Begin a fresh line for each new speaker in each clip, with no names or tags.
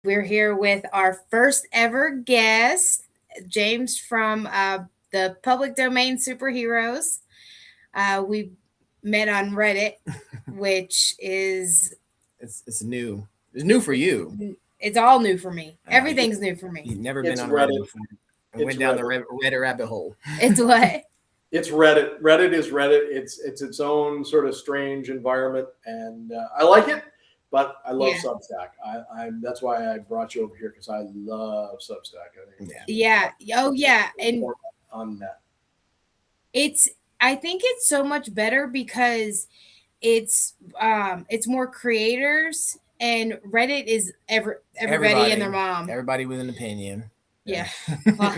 We're here with our first ever guest, James from the Public Domain Superheroes. We met on Reddit, which is
It's new. It's new for you.
it's all new for me.
Uh,
Everything's new for me.
You've never been
It's
on Reddit
Reddit.
before. I
It's
went down the
Reddit.
Reddit rabbit hole.
It's what?
It's Reddit. Reddit is Reddit. It's its own sort of strange environment, and I like it. But I love
Yeah.
Substack. I that's why I brought you over here because I love Substack. I think
Yeah. Oh yeah. And
on that.
I think it's so much better because it's more creators and Reddit is everybody and their mom.
Everybody with an opinion.
Yeah.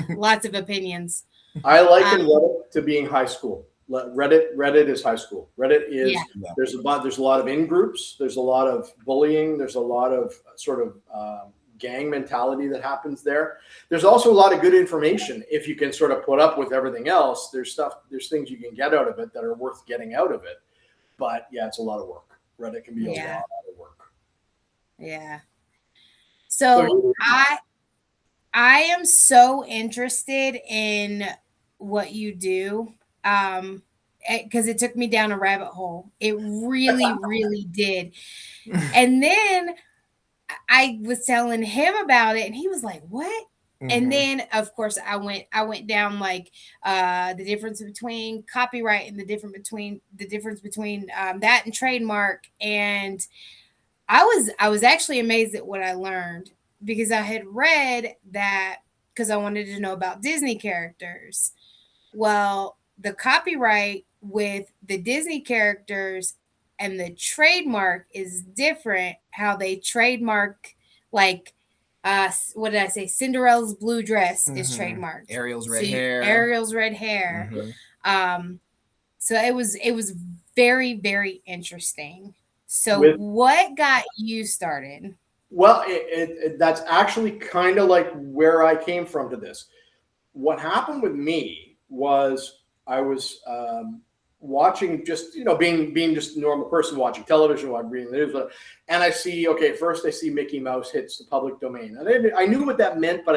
Lots of opinions.
I liken Reddit to being high school. Reddit is high school. Reddit is
Yeah.
there's a lot of in groups. There's a lot of bullying. There's a lot of sort of gang mentality that happens there. There's also a lot of good information if you can sort of put up with everything else. There's things you can get out of it that are worth getting out of it. But yeah, it's a lot of work. Reddit can be a lot of work.
Yeah. So I am so interested in what you do. Because it took me down a rabbit hole. It really, really did. And then I was telling him about it, and he was like, "What?"
Mhm.
And then, of course, I went down like the difference between copyright and the difference between that and trademark. And I was actually amazed at what I learned because I had read that because I wanted to know about Disney characters. Well, the copyright with the Disney characters and the trademark is different. How they trademark, like, what did I say? Cinderella's blue dress is trademarked.
Ariel's red hair.
Ariel's red hair. So it was very, very interesting. So what got you started?
Well, that's actually kind of like where I came from to this. What happened with me was I was watching, just being just a normal person watching television, reading the news, and I see first I see Mickey Mouse hits the public domain, and I knew what that meant, but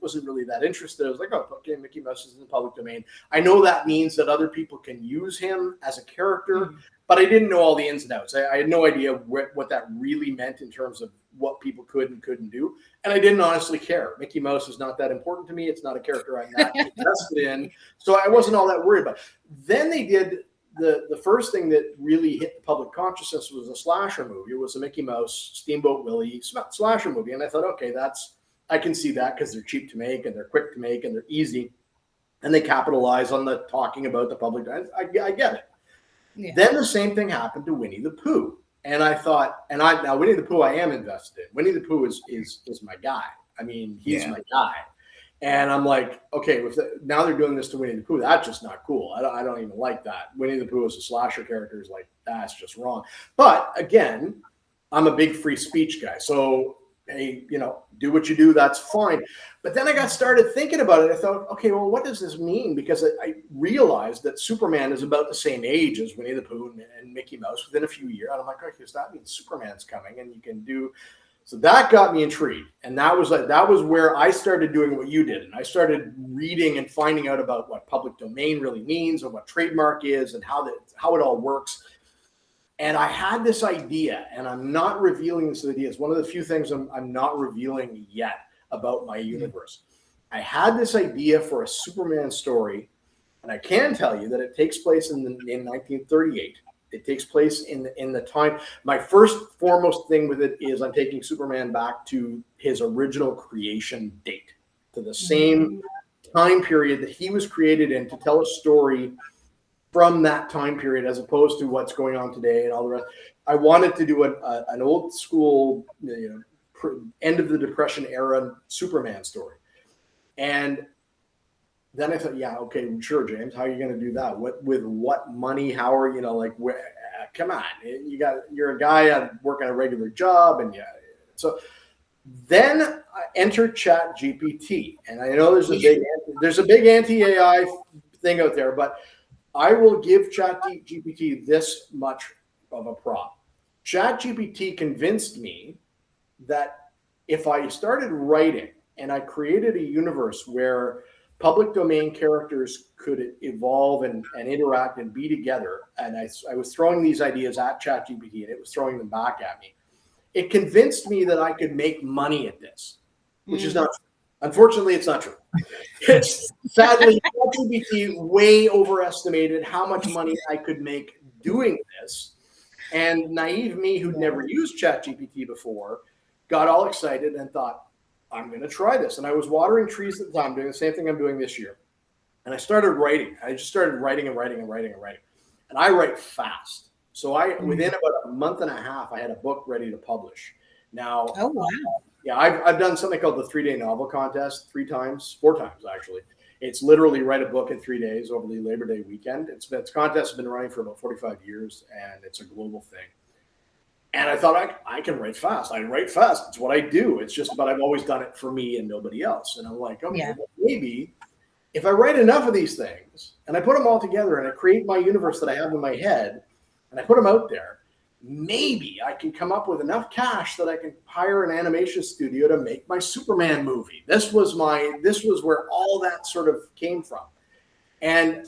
wasn't really that interested. I was like, oh, okay, Mickey Mouse is in the public domain. I know that means that other people can use him as a character, but I didn't know all the ins and outs. I had no idea what that really meant in terms of what people could and couldn't do. And I didn't honestly care. Mickey Mouse is not that important to me. It's not a character I'm that invested in. So I wasn't all that worried about it. Then they did the first thing that really hit the public consciousness was a slasher movie. It was a Mickey Mouse, Steamboat Willie slasher movie. And I thought, okay, I can see that because they're cheap to make and they're quick to make and they're easy. And they capitalize on the talking about the public. I get it. Yeah. Then the same thing happened to Winnie the Pooh. And I thought, now Winnie the Pooh I am invested in. Winnie the Pooh is my guy. I mean, he's my guy. And I'm like, okay, now they're doing this to Winnie the Pooh. That's just not cool. I don't even like that. Winnie the Pooh as a slasher character is like, that's just wrong. But again, I'm a big free speech guy. So, hey, do what you do. That's fine. But then I got started thinking about it. I thought, okay, well, what does this mean? Because I realized that Superman is about the same age as Winnie the Pooh and Mickey Mouse within a few years. And I'm like, okay, so that means Superman's coming, and you can do. So that got me intrigued, and that was where I started doing what you did, and I started reading and finding out about what public domain really means, and what trademark is, and how it all works. And I had this idea, and I'm not revealing this idea. It's one of the few things I'm not revealing yet about my universe. I had this idea for a Superman story, and I can tell you that it takes place in 1938. It takes place in the time. My first foremost thing with it is I'm taking Superman back to his original creation date, to the same time period that he was created in, to tell a story from that time period as opposed to what's going on today and all the rest. I wanted to do an old school, end of the Depression era Superman story. And then I thought, yeah, okay, sure, James, how are you going to do that? With what money? How are come on, you're a guy working a regular job, and so then I entered Chat GPT, and I know there's a big anti-AI thing out there, but I will give Chat GPT this much of a prop. Chat GPT convinced me that if I started writing and I created a universe where public domain characters could evolve and interact and be together, and I was throwing these ideas at ChatGPT and it was throwing them back at me, it convinced me that I could make money at this, which is not true. Unfortunately, it's not true. It's sadly, ChatGPT way overestimated how much money I could make doing this. And naive me, who'd never used ChatGPT before, got all excited and thought, I'm going to try this. And I was watering trees at the time, doing the same thing I'm doing this year. And I started writing. I just started writing and writing and writing and writing. And I write fast. So within about a month and a half, I had a book ready to publish. Now,
Oh wow.
Yeah, I've done something called the 3-day novel contest 4 times actually. It's literally write a book in 3 days over the Labor Day weekend. It's contest has been running for about 45 years, and it's a global thing. And I thought I can write fast. I write fast. It's what I do. It's just, but I've always done it for me and nobody else. And I'm like, okay, well, maybe if I write enough of these things and I put them all together and I create my universe that I have in my head and I put them out there, maybe I can come up with enough cash that I can hire an animation studio to make my Superman movie. This was where all that sort of came from. And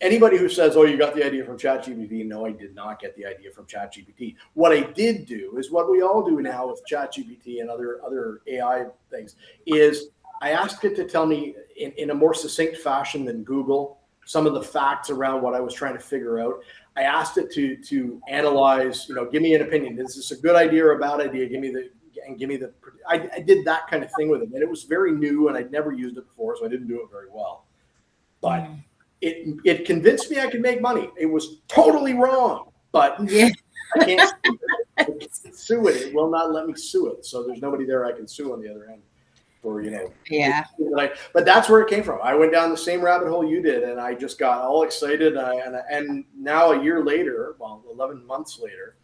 anybody who says, oh, you got the idea from ChatGPT, no, I did not get the idea from ChatGPT. What I did do is what we all do now with ChatGPT and other AI things is I asked it to tell me in a more succinct fashion than Google some of the facts around what I was trying to figure out. I asked it to analyze, give me an opinion. Is this a good idea or a bad idea? I did that kind of thing with it. And it was very new and I'd never used it before, so I didn't do it very well. But it convinced me I could make money. It was totally wrong, but I can't sue it. It will not let me sue it. So there's nobody there I can sue on the other end. But that's where it came from. I went down the same rabbit hole you did, and I just got all excited. And now a year later, 11 months later,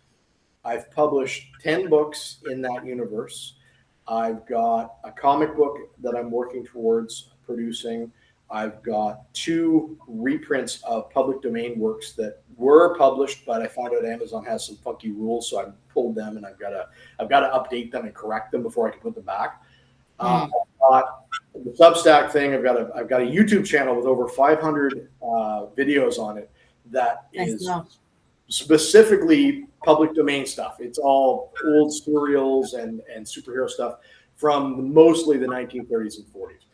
I've published 10 books in that universe. I've got a comic book that I'm working towards producing. I've got 2 reprints of public domain works that were published, but I found out Amazon has some funky rules, so I pulled them, and I've got to update them and correct them before I can put them back. I've got the Substack thing. I've got a YouTube channel with over 500 videos on it that is specifically public domain stuff. It's all old serials and superhero stuff from mostly the 1930s and 40s.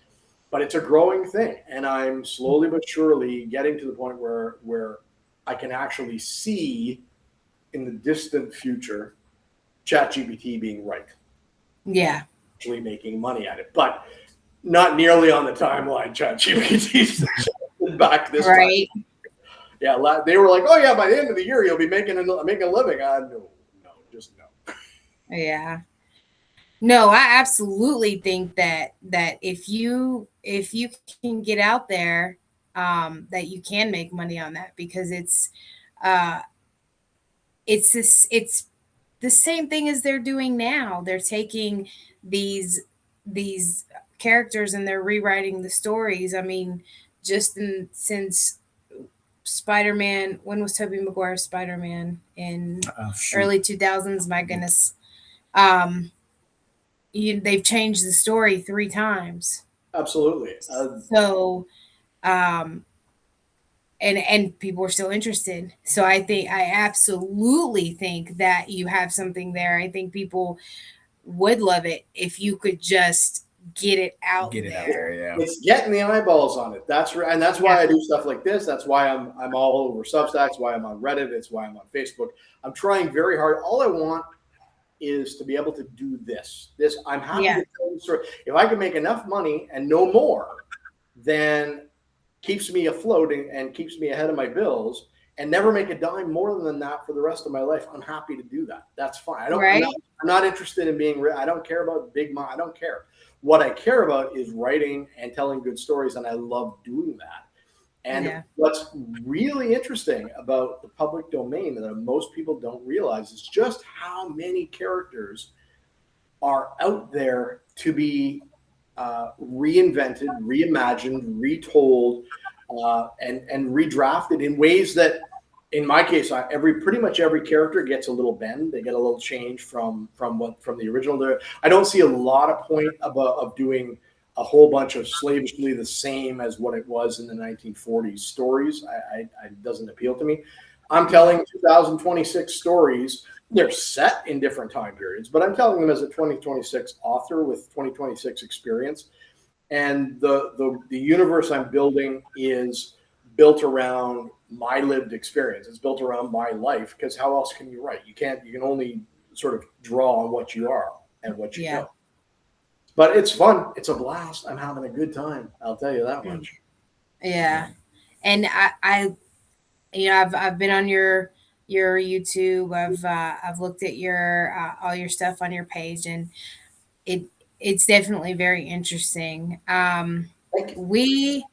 But it's a growing thing, and I'm slowly but surely getting to the point where I can actually see in the distant future ChatGPT being right.
Yeah.
Actually making money at it, but not nearly on the timeline ChatGPT back this time. Yeah, they were like, "Oh yeah, by the end of the year you'll be making a living." No, just no.
Yeah, no, I absolutely think that if you can get out there, that you can make money on that, because it's the same thing as they're doing now. They're taking these characters and they're rewriting the stories. I mean, since Spider-Man, when was Tobey Maguire's Spider-Man? In early 2000s, my goodness. They've changed the story 3 times.
Absolutely.
And people are still interested. So I absolutely think that you have something there. I think people would love it if you could just get it out there.
Yeah.
It's getting the eyeballs on it. That's right. And that's why I do stuff like this. That's why I'm all over Substack. It's why I'm on Reddit. It's why I'm on Facebook. I'm trying very hard. All I want is to be able to do this. I'm happy to tell the story. If I can make enough money and no more, then keeps me afloat and keeps me ahead of my bills, and never make a dime more than that for the rest of my life, I'm happy to do that. That's fine. I'm not interested in being I don't care about big money. I don't care. What I care about is writing and telling good stories, and I love doing that. And what's really interesting about the public domain that most people don't realize is just how many characters are out there to be reinvented, reimagined, retold, and redrafted in ways that in my case, pretty much every character gets a little bend. They get a little change from the original. I don't see a lot of point of doing a whole bunch of slavishly the same as what it was in the 1940s stories. It doesn't appeal to me. I'm telling 2026 stories. They're set in different time periods, but I'm telling them as a 2026 author with 2026 experience. And the universe I'm building is built around my lived experience. It's built around my life, because how else can you write? You can only sort of draw on what you are and what you know. But it's fun. It's a blast. I'm having a good time. I'll tell you that much.
Yeah. And I I've been on your YouTube. I've looked at your all your stuff on your page, and it's definitely very interesting. We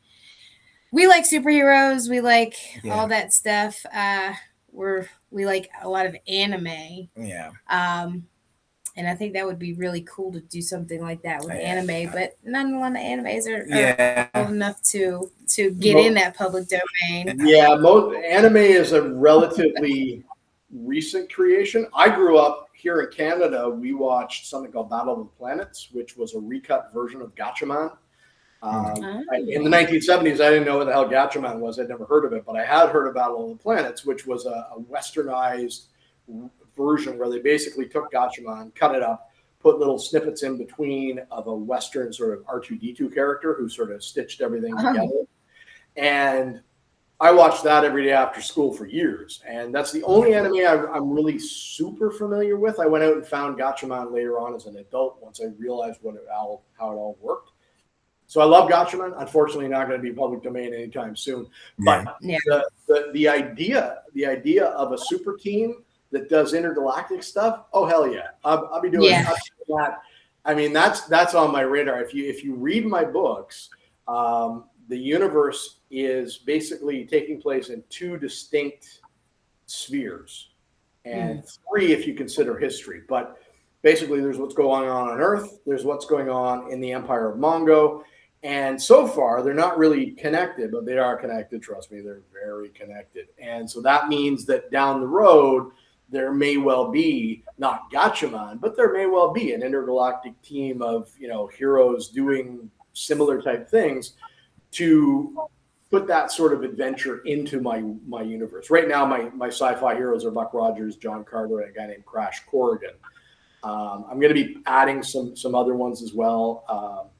like superheroes. We like all that stuff. We like a lot of anime.
Yeah.
And I think that would be really cool to do something like that with anime, but not a lot of animes are old enough to get in that public domain.
Yeah, anime is a relatively recent creation. I grew up here in Canada. We watched something called Battle of the Planets, which was a recut version of Gatchaman. In the 1970s, I didn't know what the hell Gatchaman was. I'd never heard of it, but I had heard of Battle of the Planets, which was a westernized version where they basically took Gatchaman, cut it up, put little snippets in between of a Western sort of R2-D2 character who sort of stitched everything together. And I watched that every day after school for years. And that's the only anime I'm really super familiar with. I went out and found Gatchaman later on as an adult once I realized how it all worked. So I love Gatchaman. Unfortunately, not going to be public domain anytime soon. But the idea of a super team that does intergalactic stuff, oh hell yeah, I'll be doing that. I mean, that's on my radar. If you read my books, the universe is basically taking place in two distinct spheres, and three if you consider history. But basically, there's what's going on Earth, there's what's going on in the Empire of Mongo, and so far they're not really connected, but they are connected. Trust me, they're very connected. And so that means that down the road, there may well be not Gatchaman, but there may well be an intergalactic team of heroes doing similar type things to put that sort of adventure into my universe. Right now, my sci-fi heroes are Buck Rogers, John Carter, and a guy named Crash Corrigan. I'm going to be adding some other ones as well.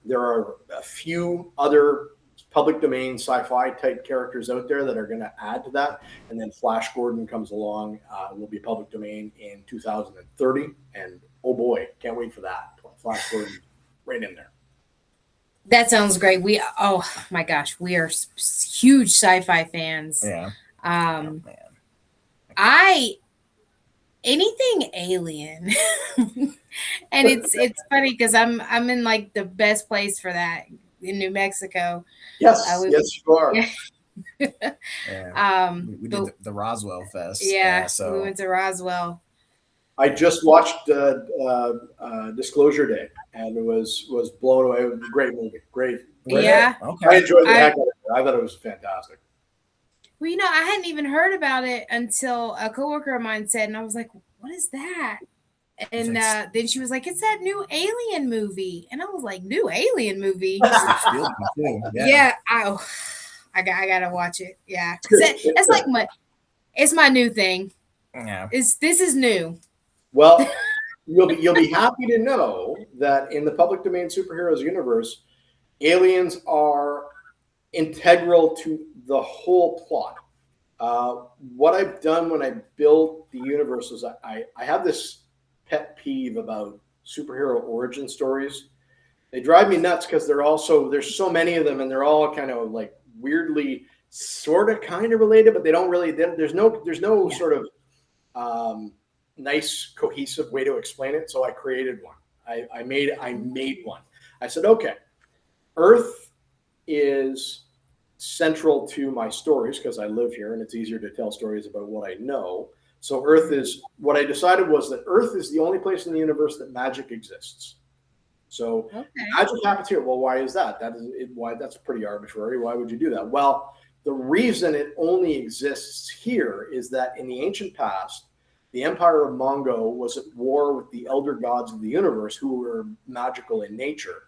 There are a few other public domain sci-fi type characters out there that are going to add to that. And then Flash Gordon comes along, will be public domain in 2030. And oh boy, can't wait for that. Flash Gordon right in there.
That sounds great. Oh my gosh, we are huge sci-fi fans.
Yeah.
Anything alien. And it's funny because I'm in like the best place for that in New Mexico.
Yes, yes, you are.
We did the Roswell Fest.
So we went to Roswell.
I just watched Disclosure Day, and it was blown away. It was a great movie. Great.
Yeah.
Okay.
I enjoyed the heck out of it. I thought it was fantastic.
Well, I hadn't even heard about it until a coworker of mine said, and I was like, "What is that?" And then she was like, "It's that new Alien movie," and I was like, "New Alien movie?" Yeah. I gotta watch it. Yeah, that's like it's my new thing.
Yeah,
this is new.
Well, you'll be happy to know that in the public domain superheroes universe, aliens are integral to the whole plot. What I've done when I built the universe is I have this pet peeve about superhero origin stories. They drive me nuts because there's so many of them, and they're all kind of like weirdly sort of kind of related, but they don't really. There's no sort of nice cohesive way to explain it. So I created one. I made one. I said, okay, Earth is central to my stories because I live here and it's easier to tell stories about what I know. So what I decided was that Earth is the only place in the universe that magic exists. So magic happens here. Well, why is that? That's pretty arbitrary. Why would you do that? Well, The reason it only exists here is that in the ancient past, the Empire of Mongo was at war with the elder gods of the universe who were magical in nature.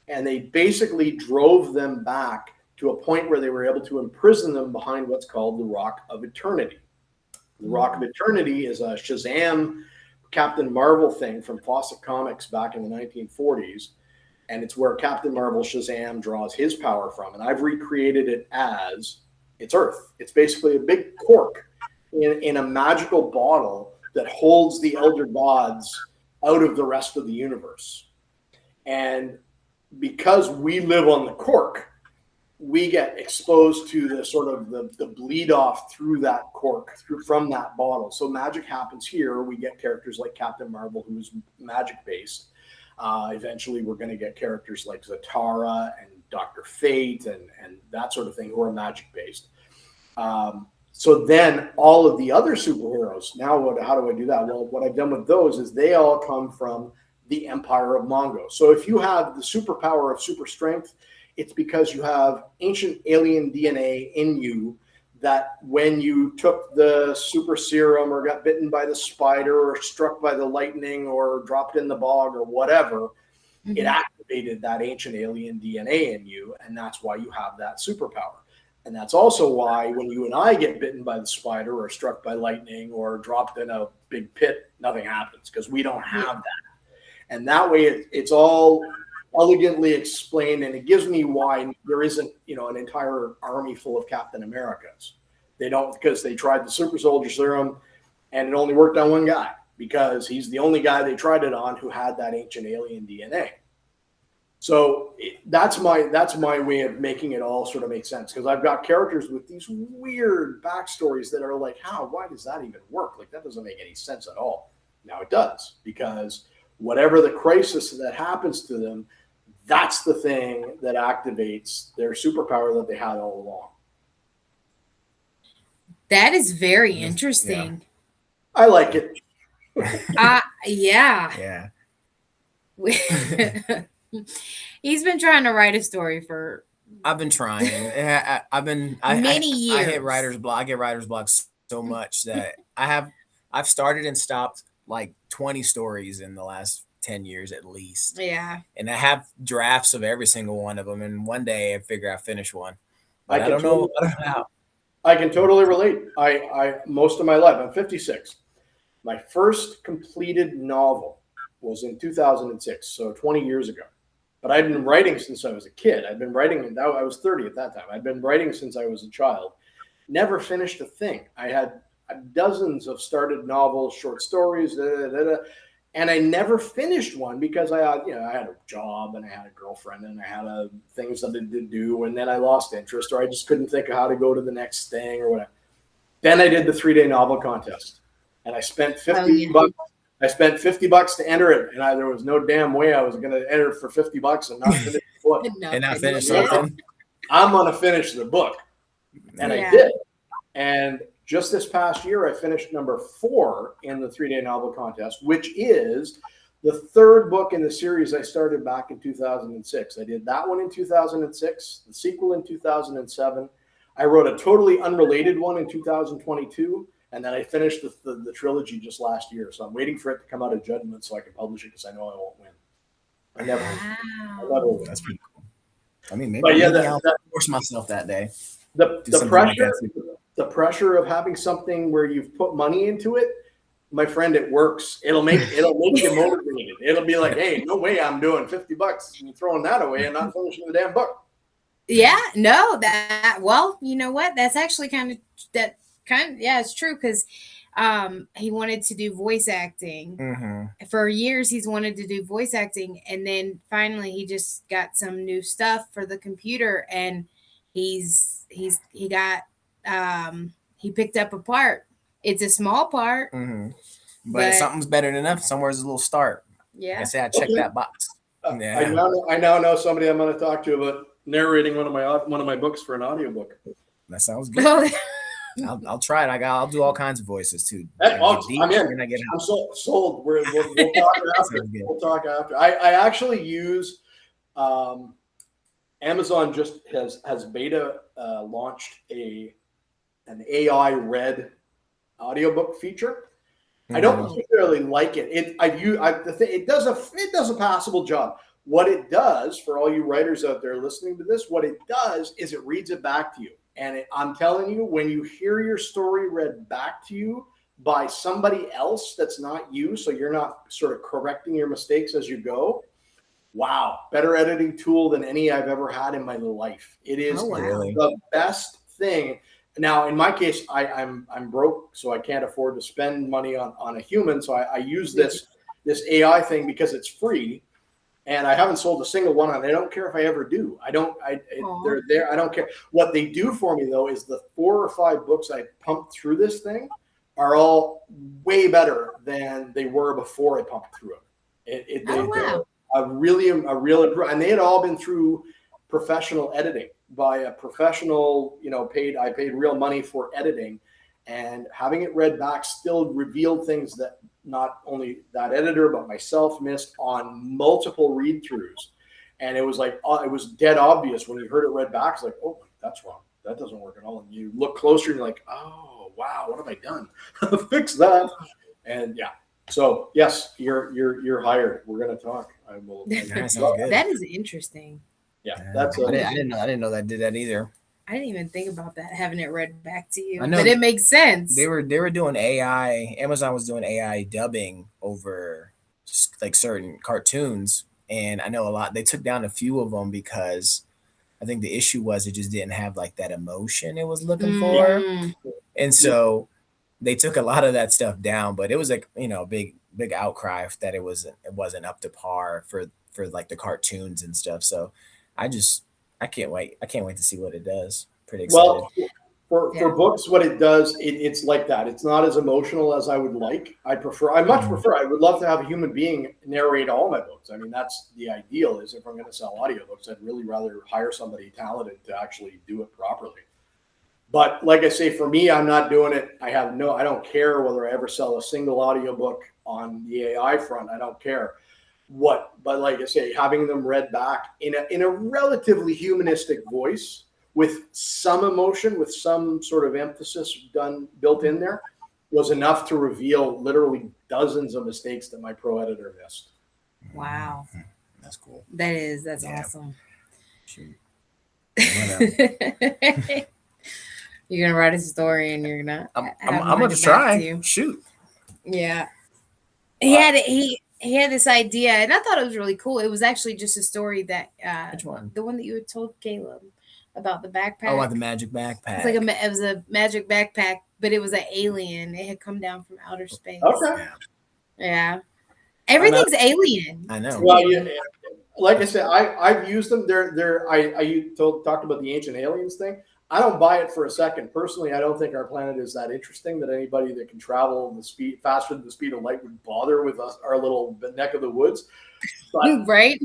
And they basically drove them back to a point where they were able to imprison them behind what's called the Rock of Eternity. The Rock of Eternity is a Shazam Captain Marvel thing from Fawcett Comics back in the 1940s. And it's where Captain Marvel Shazam draws his power from. And I've recreated it as it's Earth. It's basically a big cork in a magical bottle that holds the elder gods out of the rest of the universe. And because we live on the cork, we get exposed to the sort of the bleed off through that cork, from that bottle. So magic happens here. We get characters like Captain Marvel, who's magic based. Eventually, we're going to get characters like Zatara and Dr. Fate and that sort of thing who are magic based. So then all of the other superheroes, now how do I do that? Well, what I've done with those is they all come from the Empire of Mongo. So if you have the superpower of super strength, it's because you have ancient alien DNA in you that when you took the super serum or got bitten by the spider or struck by the lightning or dropped in the bog or whatever, it activated that ancient alien DNA in you. And that's why you have that superpower. And that's also why when you and I get bitten by the spider or struck by lightning or dropped in a big pit, nothing happens because we don't have that. And that way it's all elegantly explained, and it gives me why there isn't, an entire army full of Captain Americas. They don't, because they tried the super soldier serum and it only worked on one guy because he's the only guy they tried it on who had that ancient alien DNA. So that's my way of making it all sort of make sense, because I've got characters with these weird backstories that are like, why does that even work? Like, that doesn't make any sense at all. Now it does, because whatever the crisis that happens to them, that's the thing that activates their superpower that they had all along.
That is very interesting.
Yeah. I like it.
Yeah. He's been trying to write a story for.
I've been trying.
Many years.
I hit writer's block. I get writer's block so much that I've started and stopped like 20 stories in the last 10 years at least.
Yeah.
And I have drafts of every single one of them. And one day I figure I'll finish one. But I don't know how.
I can totally relate. I most of my life, I'm 56. My first completed novel was in 2006, so 20 years ago. But I'd been writing since I was a kid. I'd been writing, I was 30 at that time. I'd been writing since I was a child. Never finished a thing. I had dozens of started novels, short stories, and I never finished one because I had a job and I had a girlfriend and I had things that I did do, and then I lost interest, or I just couldn't think of how to go to the next thing or whatever. Then I did the 3-day novel contest, and I spent $50. I spent $50 to enter it, and there was no damn way I was going to enter for $50 and not finish the book.
And not finish something.
I'm going to finish the book, and I did. And just this past year, I finished number 4 in the 3-day novel contest, which is the third book in the series I started back in 2006. I did that one in 2006, the sequel in 2007. I wrote a totally unrelated one in 2022. And then I finished the trilogy just last year. So I'm waiting for it to come out of judgment so I can publish it, because I know I won't win. I never win.
That's pretty cool. I mean, maybe I'll force myself that day.
The pressure of having something where you've put money into it, my friend, it works. It'll make you motivated. It'll be like, hey, no way I'm doing $50 and throwing that away and not finishing the damn book.
Yeah, no, well, you know what? That's actually it's true, because he wanted to do voice acting. For years he's wanted to do voice acting, and then finally he just got some new stuff for the computer, and he picked up a part. It's a small part,
but something's better than enough. Somewhere's a little start.
Yeah,
I say I check that box.
I now know somebody I'm going to talk to about narrating one of my books for an audiobook.
That sounds good. I'll try it. I'll do all kinds of voices too.
I'm in. I'm sold. We'll talk after. We'll talk after. I actually use Amazon just has beta launched an AI read audiobook feature. I don't
Mhm.
particularly like it. It does a passable job. What it does for all you writers out there listening to this, what it does is it reads it back to you. And I'm telling you, when you hear your story read back to you by somebody else that's not you, so you're not sort of correcting your mistakes as you go, wow, better editing tool than any I've ever had in my life. It is
Oh wow.
Really?
the best thing. Now, in my case, I'm broke, so I can't afford to spend money on a human. So I use this AI thing because it's free, and I haven't sold a single one, and I don't care if I ever do. I don't.
Aw.
They're there. I don't care. What they do for me though is the 4 or 5 books I pumped through this thing are all way better than they were before I pumped through it.
Oh wow.
A real, and they had all been through professional editing by a professional, I paid real money for editing, and having it read back still revealed things that not only that editor but myself missed on multiple read throughs. And it was like, it was dead obvious when you heard it read back. It's like, oh, that's wrong, that doesn't work at all. And you look closer and you're like, oh wow, what have I done? Fix that. And yeah, so yes, you're hired. We're going to talk. I will.
That sounds good.
That is interesting.
Yeah,
Yeah.
that's
I didn't know that did that either.
I didn't even think about that, having it read back to you.
I know
But it makes sense.
They were doing AI. Amazon was doing AI dubbing over like certain cartoons, and I know a lot. They took down a few of them because I think the issue was it just didn't have like that emotion it was looking for,
Mm,
and so they took a lot of that stuff down. But it was like big outcry that it wasn't up to par for like the cartoons and stuff. So I just I can't wait. I can't wait to see what it does. Pretty excited.
well for
yeah.
books. What it does, it's like that. It's not as emotional as I would like. I much
Mhm.
prefer. I would love to have a human being narrate all my books. I mean, that's the ideal. Is if I'm going to sell audiobooks, I'd really rather hire somebody talented to actually do it properly. But like I say, for me, I'm not doing it. I don't care whether I ever sell a single audiobook on the AI front. I don't care but like I say, having them read back in a relatively humanistic voice with some emotion, with some sort of emphasis built in there, was enough to reveal literally dozens of mistakes that my pro editor missed.
Wow.
That's cool.
That's
Yeah.
awesome.
Shoot.
You're gonna write a story and you're gonna
I'm
have him
gonna
read it back to
try.
you.
Shoot.
Yeah. He had this idea, and I thought it was really cool. It was actually just a story that
Which one?
the one that you had told Caleb about the backpack.
Oh, about the magic backpack.
It's like it was a magic backpack, but it was an alien. It had come down from outer space.
Okay.
Yeah,
Yeah. Everything's alien.
I know.
Well, like I said, I've used them. Talked about the ancient aliens thing. I don't buy it for a second. Personally, I don't think our planet is that interesting that anybody that can travel the speed faster than the speed of light would bother with us, our little neck of the woods. But,
Right?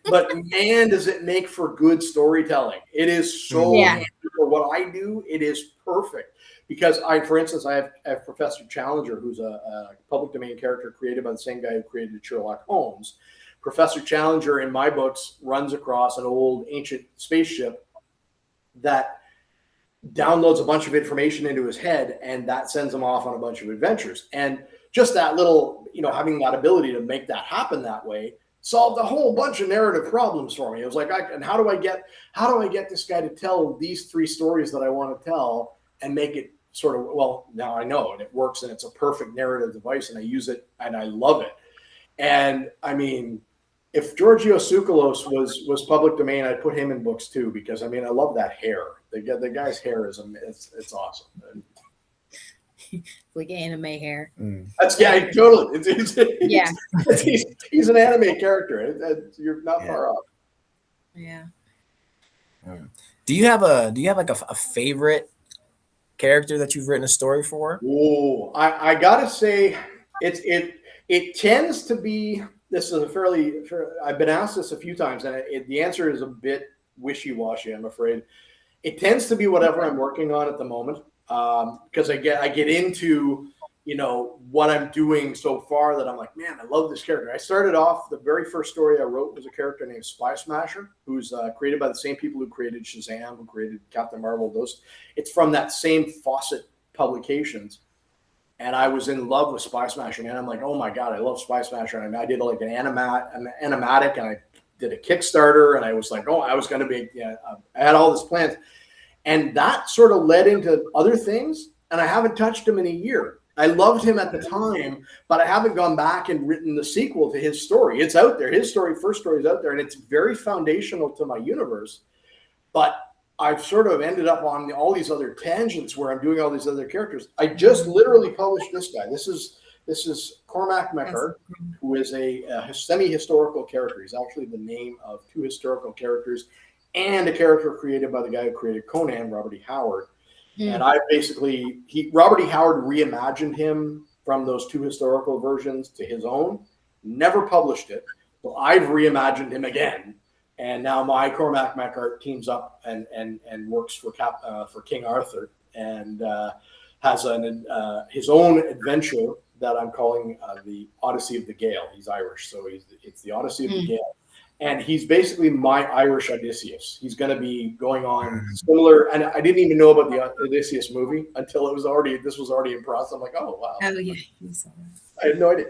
but man, does it make for good storytelling. It is so
Yeah.
for what I do, it is perfect. Because for instance, I have Professor Challenger, who's a public domain character created by the same guy who created Sherlock Holmes. Professor Challenger in my books runs across an old ancient spaceship that downloads a bunch of information into his head, and that sends him off on a bunch of adventures. And just that little, having that ability to make that happen that way solved a whole bunch of narrative problems for me. It was like, how do I get this guy to tell these 3 stories that I want to tell and make it sort of, well, now I know, and it works, and it's a perfect narrative device, and I use it and I love it. And I mean, if Giorgio Tsoukalos was public domain, I'd put him in books too, because I love that hair. The guy's hair it's awesome.
Like anime hair.
That's totally.
Yeah.
He's an anime character. You're not far off.
Yeah.
Do you have like a favorite character that you've written a story for?
Oh, I gotta say, it tends to be. This is I've been asked this a few times, and the answer is a bit wishy-washy, I'm afraid. It tends to be whatever I'm working on at the moment, because I get into, what I'm doing so far that I'm like, man, I love this character. I started off, the very first story I wrote was a character named Spy Smasher, who's created by the same people who created Shazam, who created Captain Marvel. It's from that same Fawcett Publications. And I was in love with Spy Smasher, man. I'm like, oh my God, I love Spy Smasher. And I did like an animatic, and I did a Kickstarter, and I was like, oh, I was going to be, I had all this plans. And that sort of led into other things, and I haven't touched him in a year. I loved him at the time, but I haven't gone back and written the sequel to his story. It's out there. His story, first story, is out there, and it's very foundational to my universe. But I've sort of ended up on all these other tangents where I'm doing all these other characters. I just literally published this guy. This is Cormac McCart, who is a semi-historical character. He's actually the name of two historical characters and a character created by the guy who created Conan, Robert E. Howard. And I basically, Robert E. Howard reimagined him from those two historical versions to his own, never published it. So I've reimagined him again. And now my Cormac McCart teams up and works for King Arthur, and has his own adventure that I'm calling the Odyssey of the Gale. He's Irish, so it's the Odyssey of the Gale. And he's basically my Irish Odysseus. He's going to be going on similar, and I didn't even know about the Odysseus movie until this was already in process. I'm like, oh, wow.
Oh, yeah.
I had no idea.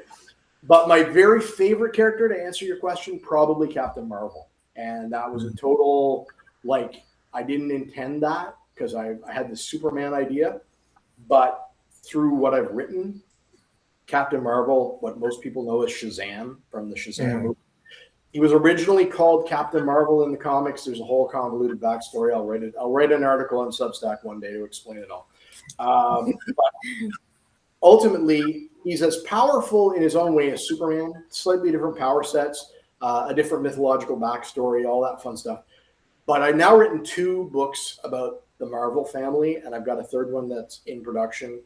But my very favorite character, to answer your question, probably Captain Marvel. And that was a total, like, I didn't intend that because I had this Superman idea. But through what I've written, Captain Marvel, what most people know as Shazam from the Shazam movie. He was originally called Captain Marvel in the comics. There's a whole convoluted backstory. I'll write an article on Substack one day to explain it all. But ultimately, he's as powerful in his own way as Superman, slightly different power sets, a different mythological backstory, all that fun stuff. But I've now written 2 books about the Marvel family, and I've got a third one that's in production.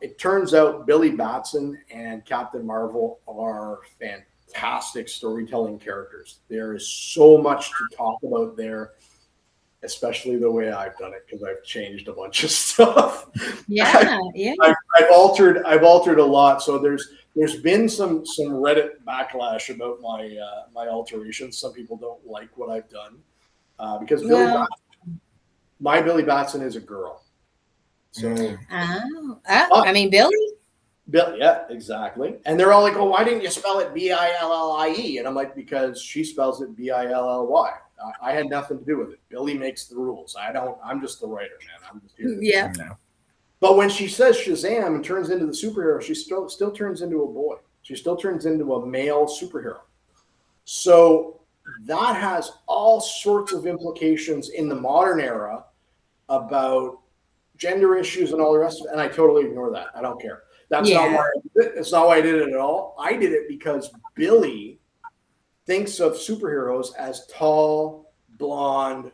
It turns out Billy Batson and Captain Marvel are fantastic storytelling characters. There is so much to talk about there, especially the way I've done it, because I've changed a bunch of stuff. I've altered a lot. So there's been some Reddit backlash about my alterations. Some people don't like what I've done because my Billy Batson is a girl. So
Billy.
Bill, yeah, exactly. And they're all like, "Oh, why didn't you spell it Billie?" And I'm like, because she spells it Billy. I had nothing to do with it. Billy makes the rules. I'm just the writer, man. I'm just here.
Yeah.
But when she says Shazam and turns into the superhero, she still turns into a boy. She still turns into a male superhero. So that has all sorts of implications in the modern era about gender issues and all the rest of it. And I totally ignore that. I don't care. That's not why I did it. That's not why I did it at all. I did it because Billy thinks of superheroes as tall, blonde,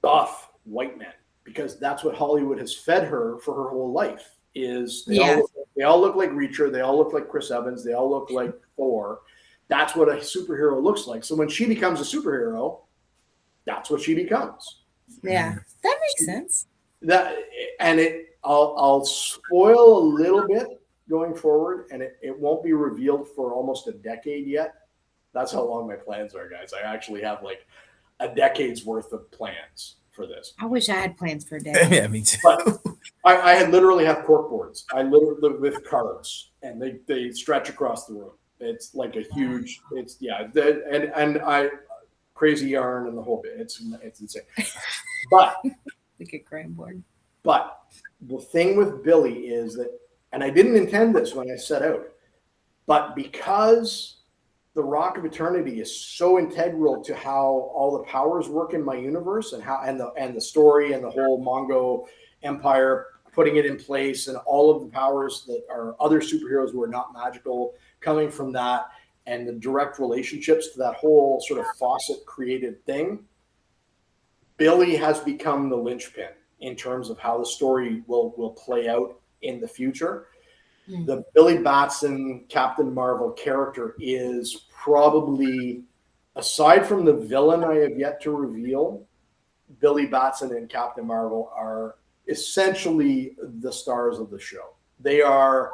buff white men, because that's what Hollywood has fed her for her whole life. They all look like Reacher, they all look like Chris Evans, they all look like Thor. That's what a superhero looks like. So when she becomes a superhero, that's what she becomes.
Yeah, that makes sense.
I'll spoil a little bit going forward, and it won't be revealed for almost a decade yet. That's how long my plans are, guys. I actually have like a decade's worth of plans for this.
I wish I had plans for a decade.
Yeah, me too.
But I literally have cork boards. I literally with cards, and they stretch across the room. It's like a huge. And I crazy yarn and the whole bit. It's insane. But
like a crime board.
But the thing with Billy is that, and I didn't intend this when I set out, but because the Rock of Eternity is so integral to how all the powers work in my universe, and the story and the whole Mongo Empire, putting it in place, and all of the powers that are other superheroes who are not magical coming from that, and the direct relationships to that whole sort of Fawcett created thing, Billy has become the linchpin in terms of how the story will play out in the future. The Billy Batson Captain Marvel character is probably, aside from the villain I have yet to reveal, Billy Batson and Captain Marvel are essentially the stars of the show. They are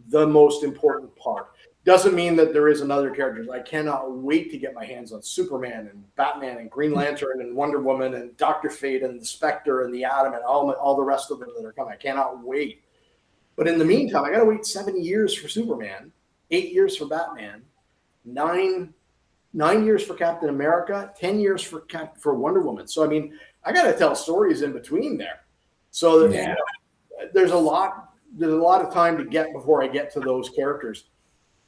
the most important part. Doesn't mean that there isn't other characters. I cannot wait to get my hands on Superman and Batman and Green Lantern and Wonder Woman and Dr. Fate and the Spectre and the Atom and all the rest of them that are coming. I cannot wait. But in the meantime, I got to wait 7 years for Superman, 8 years for Batman, 9 years for Captain America, 10 years for Wonder Woman. So I mean, I got to tell stories in between there. So
Yeah.
there's a lot of time to get before I get to those characters.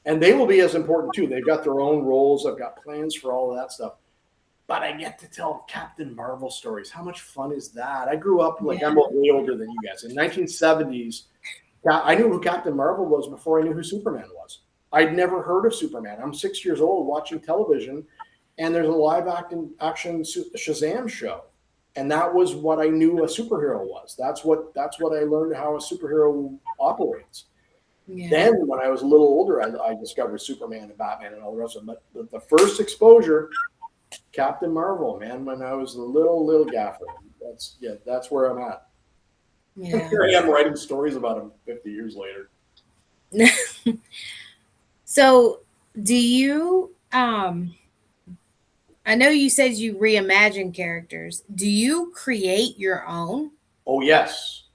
And they will be as important too. They've got their own roles. I've got plans for all of that stuff. But I get to tell Captain Marvel stories. How much fun is that? I grew up like I'm way older than you guys. In 1970s, I knew who Captain Marvel was before I knew who Superman was. I'd never heard of Superman. I'm 6 years old watching television, and there's a live action Shazam show. And that was what I knew a superhero was. That's what I learned how a superhero operates.
Yeah.
Then, when I was a little older, I discovered Superman and Batman and all the rest of them. But the first exposure, Captain Marvel, man, when I was a little gaffer. That's where I'm at.
Yeah.
Here I am writing stories about him 50 years later.
So, do you? I know you said you reimagine characters. Do you create your own?
Oh yes.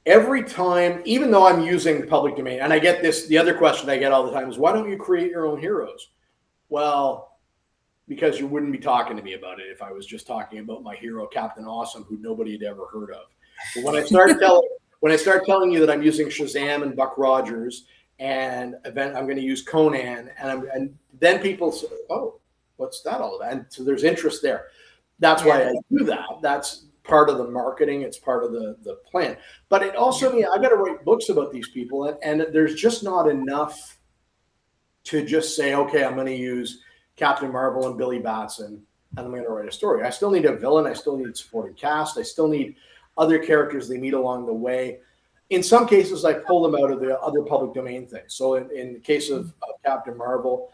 Every time, even though I'm using public domain, and I get this, the other question I get all the time is, why don't you create your own heroes? Well, because you wouldn't be talking to me about it if I was just talking about my hero, Captain Awesome, who nobody had ever heard of. But when I start telling you that I'm using Shazam and Buck Rogers, and I'm going to use Conan, and then people say, oh, what's that all about? And so there's interest there. That's why I do that. That's part of the marketing. It's part of the plan. But it also means I got to write books about these people, and there's just not enough to just say, okay, I'm going to use Captain Marvel and Billy Batson, and I'm going to write a story. I still need a villain. I still need a supporting cast. I still need other characters they meet along the way. In some cases, I pull them out of the other public domain things. So in the case of Captain Marvel,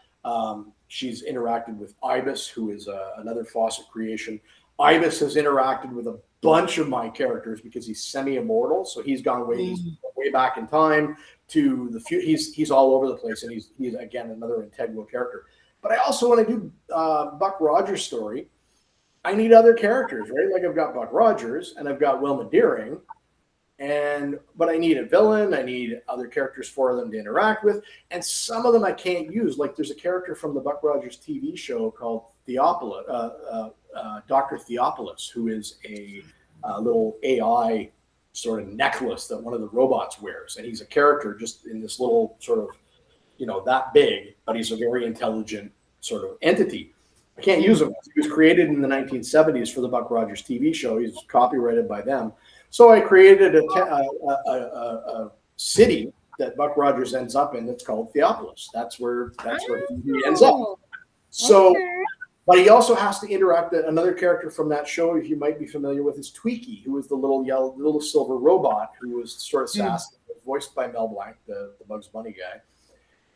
she's interacted with Ibis, who is another Fawcett creation. Ibis has interacted with a bunch of my characters because he's semi-immortal. So he's gone way back in time to the future. He's all over the place, and he's again another integral character. But I also, when I do Buck Rogers' story, I need other characters, right? Like I've got Buck Rogers and I've got Wilma Deering, but I need a villain. I need other characters for them to interact with, and some of them I can't use. Like there's a character from the Buck Rogers TV show called Dr. Theopolis, who is a little AI sort of necklace that one of the robots wears, and he's a character just in this little sort of, that big, but he's a very intelligent sort of entity. I can't use him. He was created in the 1970s for the Buck Rogers TV show. He's copyrighted by them. So I created a city that Buck Rogers ends up in that's called Theopolis. That's where he ends up. So, but he also has to interact. Another character from that show, if you might be familiar with, is Tweaky, who was the little silver robot who was sort of sassy, voiced by Mel Blanc, the Bugs Bunny guy.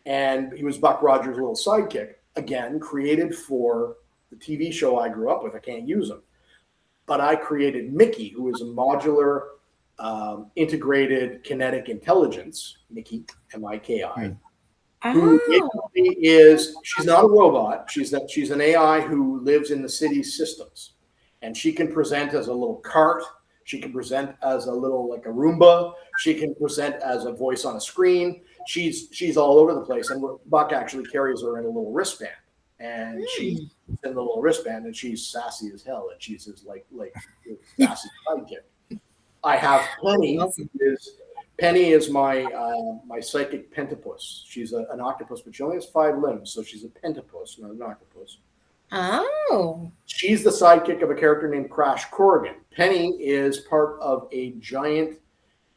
And he was Buck Rogers' little sidekick, again, created for the TV show I grew up with. I can't use him. But I created Mickey, who is a modular, integrated kinetic intelligence, Mickey, M-I-K-I, who she's not a robot. She's an AI who lives in the city's systems. And she can present as a little cart. She can present as a little, like a Roomba. She can present as a voice on a screen. She's all over the place. And Buck actually carries her in a little wristband. And she's in the little wristband, and she's sassy as hell. And she's his like sassy sidekick. I have Penny. Penny is my psychic pentapus. She's an octopus, but she only has 5 limbs, so she's a pentapus, not an octopus.
Oh.
She's the sidekick of a character named Crash Corrigan. Penny is part of a giant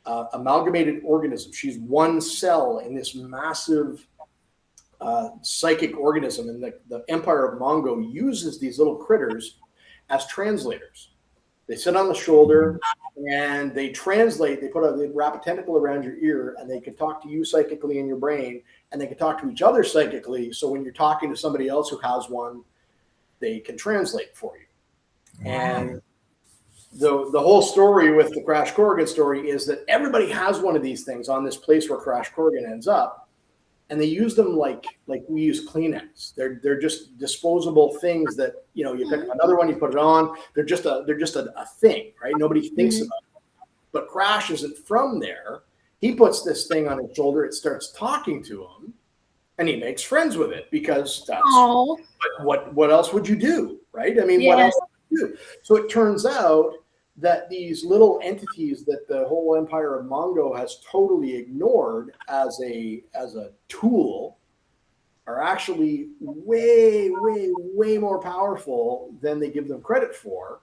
amalgamated organism. She's one cell in this massive psychic organism, and the Empire of Mongo uses these little critters as translators. They sit on the shoulder and they translate. They wrap a tentacle around your ear, and they can talk to you psychically in your brain, and they can talk to each other psychically. So when you're talking to somebody else who has one, they can translate for you. Wow. And the whole story with the Crash Corrigan story is that everybody has one of these things on this place where Crash Corrigan ends up, and they use them like we use Kleenex. They're just disposable things that, you know, you pick up another one, you put it on. They're just a thing, right? Nobody thinks about it. But Crash isn't from there. He puts this thing on his shoulder. It starts talking to him, and he makes friends with it because that's what else would you do, right? I mean, what else would you do? So it turns out that these little entities that the whole empire of Mongo has totally ignored as a tool are actually way more powerful than they give them credit for.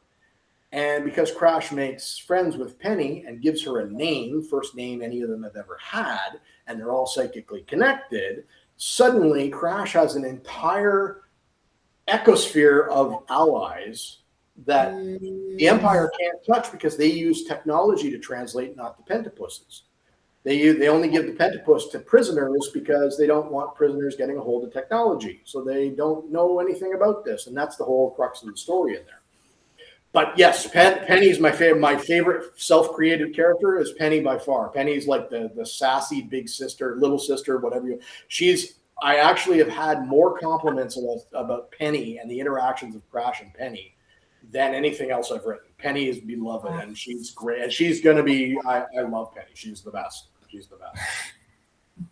And because Crash makes friends with Penny and gives her a name, first name any of them have ever had, and they're all psychically connected, suddenly Crash has an entire ecosphere of allies that the Empire can't touch because they use technology to translate, not the pentapusses. They only give the pentapus to prisoners because they don't want prisoners getting a hold of technology. So they don't know anything about this, and that's the whole crux of the story in there. But yes, Penny's my favorite. My favorite self-created character is Penny by far. Penny's like the sassy big sister, little sister, whatever you. I actually have had more compliments about Penny and the interactions of Crash and Penny than anything else I've written. Penny is beloved, and she's great. And she's going to be, I love Penny. She's the best. She's the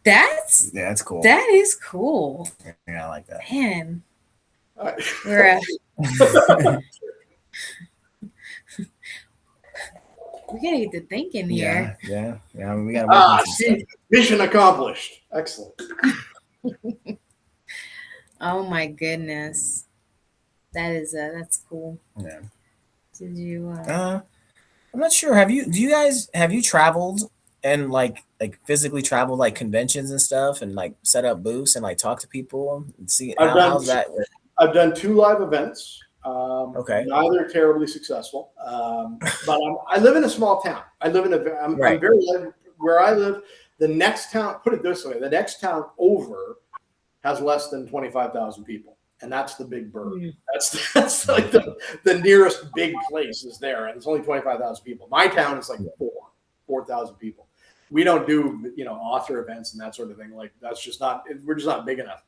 best.
That's cool.
That is cool.
Yeah, I like that.
Man. We gotta get to thinking here.
Yeah. I mean, we gotta
mission accomplished. Excellent.
Oh my goodness. That's cool.
Yeah.
Did you
I'm not sure. Have you traveled and like physically traveled like conventions and stuff and like set up booths and like talk to people and see how's that?
I've done 2 live events.
Okay.
Neither terribly successful. But I live in a small town. I'm very where I live. The next town, put it this way, the next town over has less than 25,000 people. And that's the Big Bird. That's like the nearest big place is there. And it's only 25,000 people. My town is like 4,000 people. We don't do, author events and that sort of thing. Like we're just not big enough.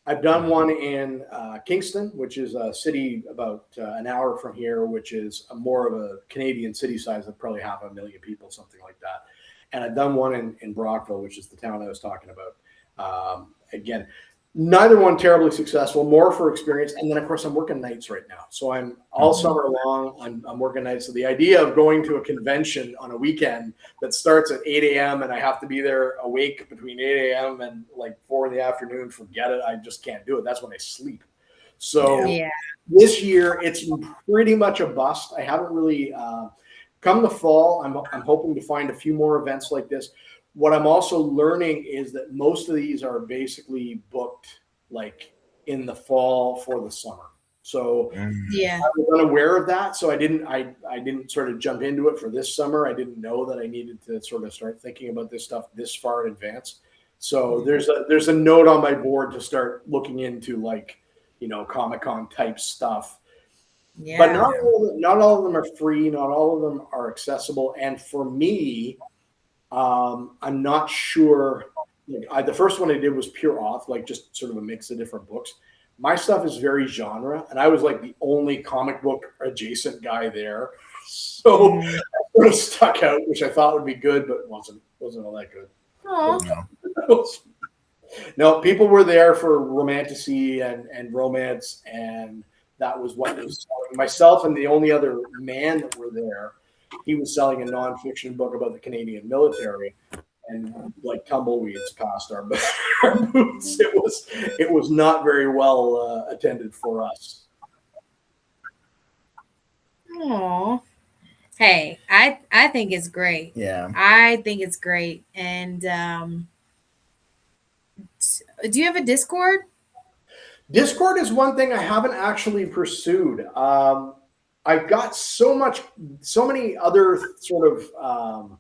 I've done one in Kingston, which is a city about an hour from here, which is more of a Canadian city size of probably 500,000 people, something like that. And I've done one in Brockville, which is the town I was talking about. Again, neither one terribly successful, more for experience. And then, of course, I'm working nights right now. So I'm all summer long, I'm working nights. So the idea of going to a convention on a weekend that starts at 8 a.m. and I have to be there awake between 8 a.m. and like 4 in the afternoon, forget it. I just can't do it. That's when I sleep. So this year, it's pretty much a bust. I haven't really come the fall. I'm hoping to find a few more events like this. What I'm also learning is that most of these are basically booked like in the fall for the summer. So I was unaware of that. So I didn't sort of jump into it for this summer. I didn't know that I needed to sort of start thinking about this stuff this far in advance. So there's a note on my board to start looking into like, Comic-Con type stuff. Yeah. But not all of them are free. Not all of them are accessible. And for me, I'm not sure. The first one I did was pure auth, like just sort of a mix of different books. My stuff is very genre, and I was like the only comic book adjacent guy there. So I sort of stuck out, which I thought would be good, but wasn't all that good.
Oh.
No, people were there for romantasy and romance, and that was what was selling. Myself and the only other man that were there, he was selling a nonfiction book about the Canadian military, and like tumbleweeds past our booths. It was not very well attended for us.
Oh, hey, I think it's great.
Yeah,
I think it's great. And do you have a Discord?
Discord is one thing I haven't actually pursued. I've got so many other sort of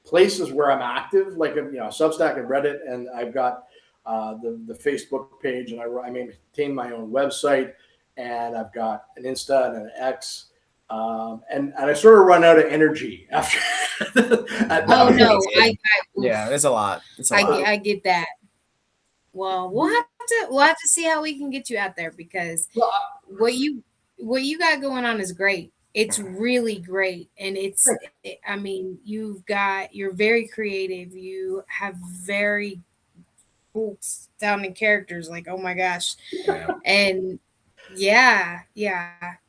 places where I'm active, like Substack and Reddit, and I've got the Facebook page, and I maintain my own website, and I've got an Insta and an X. And I sort of run out of energy after. At
Oh
that
no,
point.
Yeah,
oof,
it's a lot. It's a lot.
I get that. Well, we'll have to see how we can get you out there because
Well,
what you what you got going on is great. It's really great, and I mean, you're very creative. You have very cool sounding characters. Like, oh my gosh,
Yeah.
and yeah,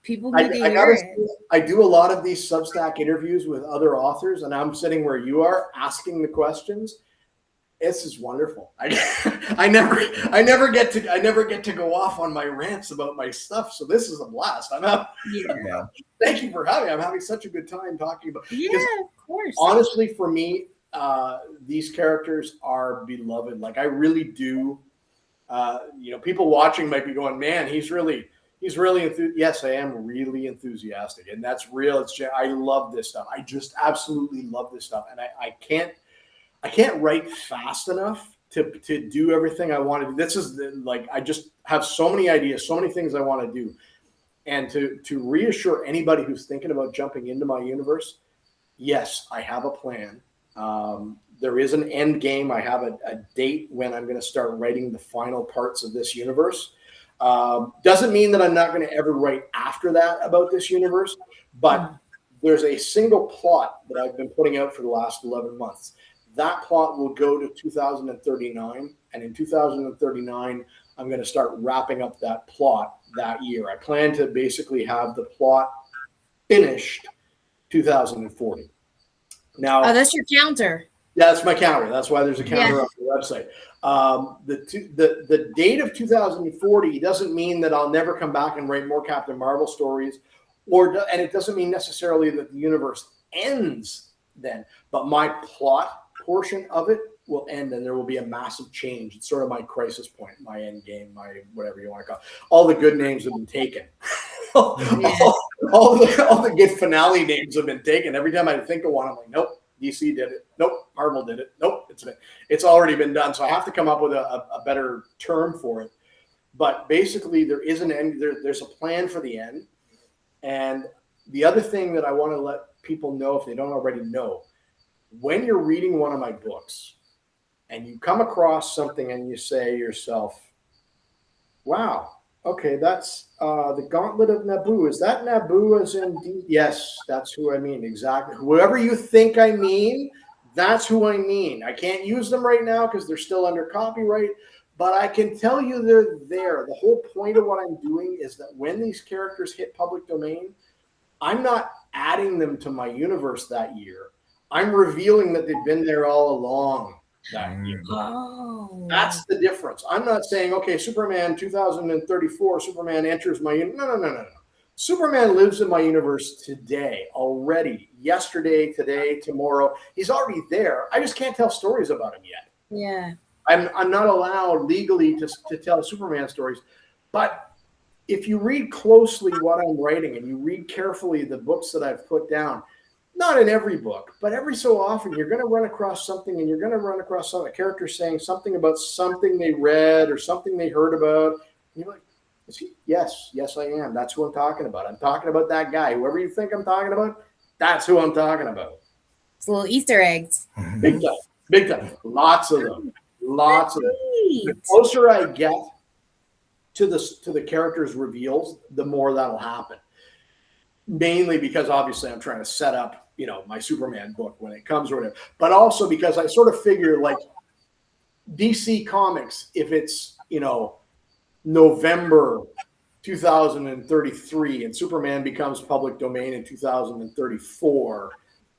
people need to
I
hear
gotta
it.
say, I do a lot of these Substack interviews with other authors, and I'm sitting where you are asking the questions. This is wonderful. I never get to go off on my rants about my stuff. So this is a blast.
Yeah,
Yeah.
Thank you for having me. I'm having such a good time talking about because
yeah, of course.
honestly, for me, these characters are beloved. Like I really do. People watching might be going, "Man, he's really Yes, I am really enthusiastic, and that's real. I love this stuff. I just absolutely love this stuff, and I can't write fast enough to do everything I want to do. This is like I just have so many ideas, so many things I want to do, and to reassure anybody who's thinking about jumping into my universe, yes, I have a plan. There is an end game. I have a date when I'm going to start writing the final parts of this universe. Doesn't mean that I'm not going to ever write after that about this universe, but there's a single plot that I've been putting out for the last 11 months. That plot will go to 2039, and in 2039, I'm going to start wrapping up that plot that year. I plan to basically have the plot finished 2040. Now,
Oh, that's your counter.
yeah, that's my counter. That's why there's a counter
Yeah.
on the website. The date of 2040 doesn't mean that I'll never come back and write more Captain Marvel stories, and it doesn't mean necessarily that the universe ends then. But my plot portion of it will end, and there will be a massive change. It's sort of my crisis point, my end game, my whatever you want to call it. All the good names have been taken. all,
Yeah.
all the good finale names have been taken. Every time I think of one, I'm like, nope. DC did it. Nope. Marvel did it. Nope. It's already been done. So I have to come up with a better term for it. But basically, there is an end. There's a plan for the end. And the other thing that I want to let people know, if they don't already know, when you're reading one of my books and you come across something and you say to yourself, wow, okay, that's the Gauntlet of Naboo. Is that Naboo as in Yes, that's who I mean. Exactly. Whoever you think I mean, that's who I mean. I can't use them right now because they're still under copyright, but I can tell you they're there. The whole point of what I'm doing is that when these characters hit public domain, I'm not adding them to my universe that year. I'm revealing that they've been there all along that year.
Oh,
That's the difference. I'm not saying, okay, Superman 2034, Superman enters my universe. No. Superman lives in my universe today, already, yesterday, today, tomorrow. He's already there. I just can't tell stories about him yet.
yeah.
I'm not allowed legally to tell Superman stories. But if you read closely what I'm writing and you read carefully the books that I've put down, not in every book, but every so often, you're going to run across something, and you're going to run across a character saying something about something they read or something they heard about. And you're like, is he? Yes, I am. That's who I'm talking about. I'm talking about that guy. Whoever you think I'm talking about, that's who I'm talking about.
It's little Easter eggs.
Big time. Lots of them. Lots of them. The
Sweet.
closer I get to the character's reveals, the more that'll happen. Mainly because obviously I'm trying to set up, my Superman book when it comes or whatever. But also because I sort of figure like DC Comics, if it's, November 2033 and Superman becomes public domain in 2034,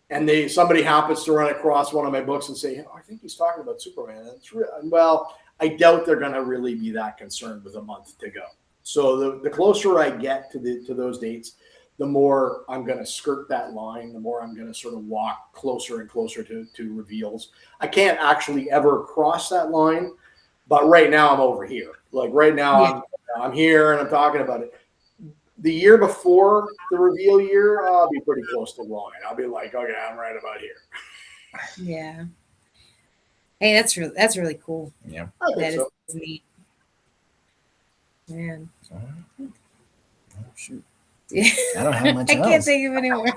and somebody happens to run across one of my books and say, I think he's talking about Superman. That's real. Well, I doubt they're going to really be that concerned with a month to go. So the closer I get to those dates, the more I'm going to skirt that line, the more I'm going to sort of walk closer and closer to reveals. I can't actually ever cross that line, but right now I'm over here. Like right now I'm here and I'm talking about it. The year before the reveal year, I'll be pretty close to the line. I'll be like, okay, I'm right about here.
Yeah. Hey, that's really cool.
Yeah.
That is neat. Man.
Oh, shoot. I don't have much
I can't
else.
think of any more.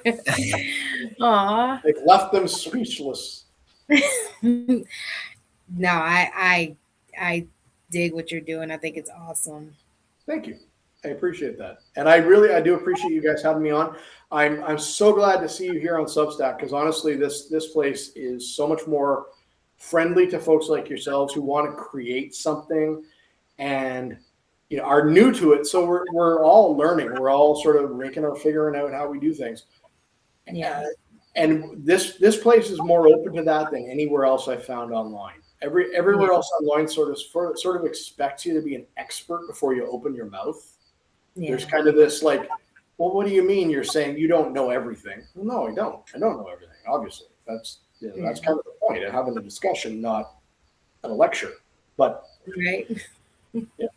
Aw.
It left them speechless.
No, I dig what you're doing. I think it's awesome.
Thank you. I appreciate that, and I do appreciate you guys having me on. I'm so glad to see you here on Substack because honestly, this place is so much more friendly to folks like yourselves who want to create something and are new to it. So we're all learning. We're all sort of figuring out how we do things.
Yeah.
And this place is more open to that than anywhere else I found online. Everywhere else online sort of expects you to be an expert before you open your mouth.
Yeah.
There's kind of this like, well, what do you mean you're saying you don't know everything? Well, no, I don't. I don't know everything. Obviously, that's kind of the point of having a discussion, not a lecture. But
Right.
yeah.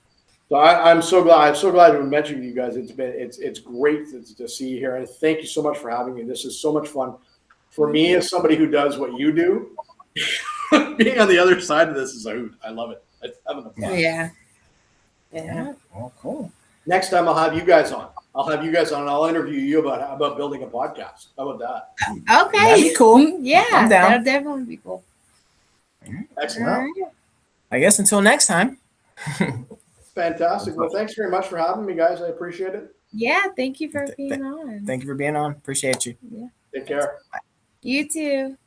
So I'm so glad. I'm so glad to mention you guys. It's great to see you here, and thank you so much for having me. This is so much fun for me as somebody who does what you do. Being on the other side of this is a hoot. I love it. It's having a fun.
Yeah.
Oh, cool.
Next time I'll have you guys on. And I'll interview you about building a podcast. How about that?
Okay.
That'd be cool.
Yeah,
I'm down.
that'll definitely be cool.
Excellent.
All right.
I guess until next time.
Fantastic. Well, thanks very much for having me, guys. I appreciate it.
Yeah, thank you for being on.
Thank you for being on. Appreciate you.
Yeah.
Take care.
You too.